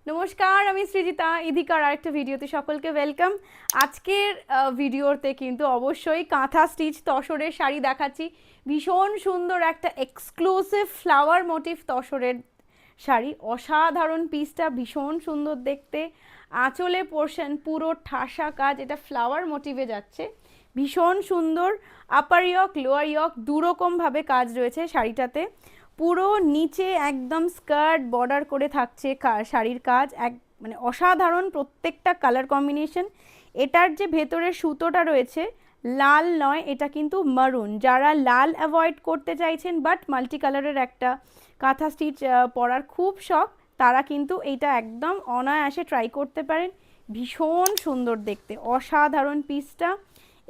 নমস্কার, আমি সৃজিতা ইধিকার আরেকটা ভিডিওতে সকলকে ওয়েলকাম। আজকের ভিডিওতে কিন্তু অবশ্যই কাঁথা স্টিচ তসরের শাড়ি দেখাচ্ছি। ভীষণ সুন্দর একটা এক্সক্লুসিভ ফ্লাওয়ার মোটিভ তসরের শাড়ি। অসাধারণ পিসটা, ভীষণ সুন্দর দেখতে। আঁচলে পোর্শন পুরো ঠাসা কাজ, এটা ফ্লাওয়ার মোটিভে যাচ্ছে, ভীষণ সুন্দর। আপার ইয়ক লোয়ার ইয়ক দুরকমভাবে কাজ রয়েছে শাড়িটাতে। পুরো নিচে একদম স্কার্ট বর্ডার করে থাকছে শাড়ির কাজ, মানে অসাধারণ প্রত্যেকটা কালার কম্বিনেশন। এটার যে ভেতরের সুতোটা রয়েছে লাল নয়, এটা কিন্তু মারুন। যারা লাল অ্যাভয়েড করতে চাইছেন বাট মাল্টি কালারের একটা কাঁথা স্টিচ পরার খুব শখ, তারা কিন্তু এইটা একদম অনায়াসে ট্রাই করতে পারেন। ভীষণ সুন্দর দেখতে, অসাধারণ পিসটা।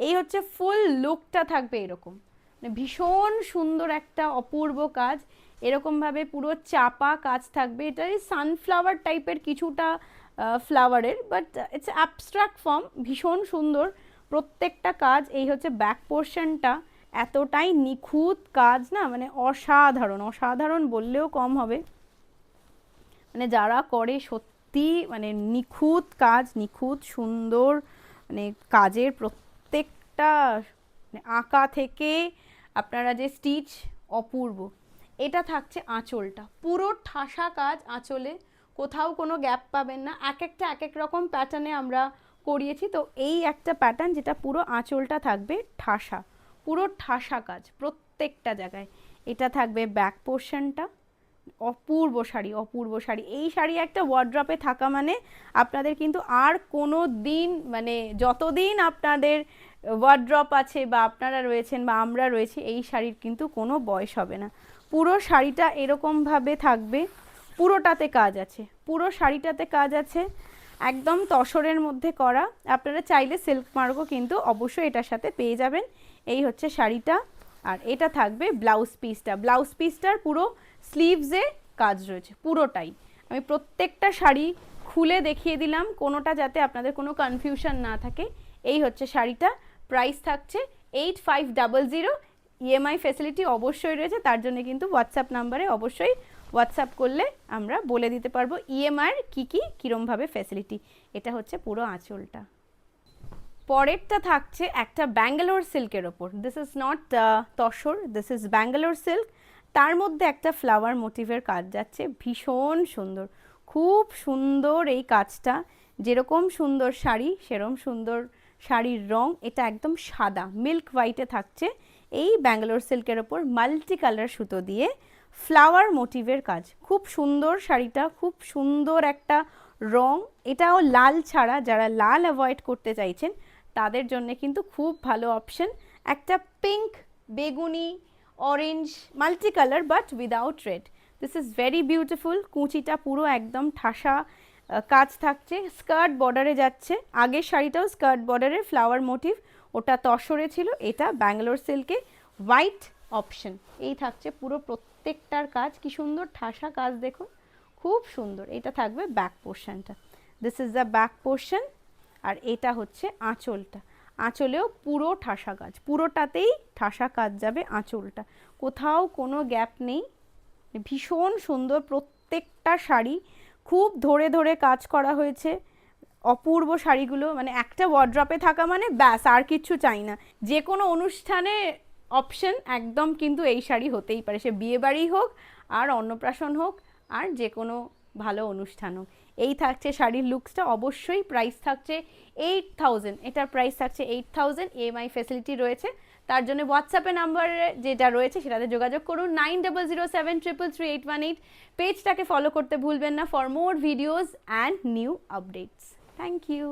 এই হচ্ছে ফুল লুকটা থাকবে এরকম, ভীষণ সুন্দর একটা অপূর্ব কাজ। এরকমভাবে পুরো চাপা কাজ থাকবে। এটা সানফ্লাওয়ার টাইপের কিছুটা ফ্লাওয়ারের, বাট ইটস অ্যাবস্ট্রাক্ট ফর্ম। ভীষণ সুন্দর প্রত্যেকটা কাজ। এই হচ্ছে ব্যাক পোর্শনটা, এতটাই নিখুঁত কাজ না, মানে অসাধারণ, অসাধারণ বললেও কম হবে। মানে যারা করে সত্যি মানে নিখুঁত কাজ, নিখুঁত সুন্দর, মানে কাজের প্রত্যেকটা মানে আঁকা থেকে আপনারা যে স্টিচ অপূর্ব। এটা থাকছে আঁচলটা, পুরো ঠাসা কাজ আঁচলে, কোথাও কোনো গ্যাপ পাবেন না। এক একটা এক এক রকম প্যাটার্নে আমরা করিয়েছি, তো এই একটা প্যাটার্ন যেটা পুরো আঁচলটা থাকবে ঠাসা, পুরো ঠাসা কাজ প্রত্যেকটা জায়গায়। এটা থাকবে ব্যাক পোর্শনটা। অপূর্ব শাড়ি, অপূর্ব শাড়ি। এই শাড়ি একটা ওয়ার্ড্রপে থাকা মানে আপনাদের কিন্তু আর কোনো দিন, মানে যতদিন আপনাদের ওয়ার্ড্রপ আছে বা আপনারা রয়েছেন বা আমরা রয়েছি, এই শাড়ির কিন্তু কোনো বয়স হবে না। পুরো শাড়িটা এরকমভাবে থাকবে, পুরোটাতে কাজ আছে, পুরো শাড়িটাতে কাজ আছে, একদম তসরের মধ্যে করা। আপনারা চাইলে সিল্ক মার্কও কিন্তু অবশ্যই এটার সাথে পেয়ে যাবেন। এই হচ্ছে শাড়িটা। আর এটা থাকবে ব্লাউজ পিসটা। ব্লাউজ পিসটার পুরো স্লিভসে কাজ রয়েছে পুরোটাই। আমি প্রত্যেকটা শাড়ি খুলে দেখিয়ে দিলাম, কোনোটা যাতে আপনাদের কোনো কনফিউশন না থাকে। এই হচ্ছে শাড়িটা। প্রাইস থাকছে 8500। ইএমআই ফেসিলিটি অবশ্যই রয়েছে, তার জন্য কিন্তু হোয়াটসঅ্যাপ নাম্বারে অবশ্যই হোয়াটসঅ্যাপ করলে আমরা বলে দিতে পারবো ইএমআইয়ের কী কী কীরমভাবে ফেসিলিটি। এটা হচ্ছে পুরো আঁচলটা। পরেরটা থাকছে একটা ব্যাঙ্গালোর সিল্কের ওপর। This is not tussar, this is Bangalore silk. তার মধ্যে একটা ফ্লাওয়ার মোটিভের কাজ যাচ্ছে, ভীষণ সুন্দর, খুব সুন্দর এই কাজটা। যেরকম সুন্দর শাড়ি সেরকম সুন্দর শাড়ির রং। এটা একদম সাদা মিল্ক হোয়াইটে থাকছে। এই ব্যাঙ্গালোর সিল্কের ওপর মাল্টি কালার সুতো দিয়ে ফ্লাওয়ার মোটিভের কাজ, খুব সুন্দর শাড়িটা, খুব সুন্দর একটা রং। এটাও লাল ছাড়া, যারা লাল অ্যাভয়েড করতে চাইছেন তাদের জন্য কিন্তু খুব ভালো অপশন। একটা পিঙ্ক, বেগুনি, orange multi colour but without red. This is very beautiful. কুঁচিটা পুরো একদম ঠাসা কাজ থাকছে, স্কার্ট বর্ডারে যাচ্ছে। আগের শাড়িটাও স্কার্ট বর্ডারে ফ্লাওয়ার মোটিভ, ওটা তসরে ছিল, এটা ব্যাঙ্গালোর সিল্কে হোয়াইট অপশন। এই থাকছে পুরো প্রত্যেকটার কাজ, কি সুন্দর ঠাসা কাজ দেখুন, খুব সুন্দর। এটা থাকবে ব্যাক পোর্শনটা। This is the back portion. আর এটা হচ্ছে আঁচলটা। আঁচলেও পুরো ঠাসা কাজ, পুরোটাতেই ঠাসা কাজ যাবে আঁচলটা, কোথাও কোনো গ্যাপ নেই। ভীষণ সুন্দর প্রত্যেকটা শাড়ি, খুব ধরে ধরে কাজ করা হয়েছে। অপূর্ব শাড়িগুলো, মানে একটা ওয়ার্ড্রপে থাকা মানে ব্যাস আর কিচ্ছু চাই না। যে কোনো অনুষ্ঠানে অপশন একদম কিন্তু এই শাড়ি হতেই পারে, সে বিয়েবাড়ি হোক আর অন্নপ্রাশন হোক আর যে কোনো ভালো অনুষ্ঠান হোক। এই থাকছে শাড়ির লুকসটা। অবশ্যই প্রাইস থাকছে 8000। এটার প্রাইস থাকছে 8000। ইএমআই ফেসিলিটি রয়েছে, তার জন্য হোয়াটসঅ্যাপে নাম্বার যেটা রয়েছে সেটাতে যোগাযোগ করুন 9007333818। পেজটাকে ফলো করতে ভুলবেন না for more videos and new updates. Thank you.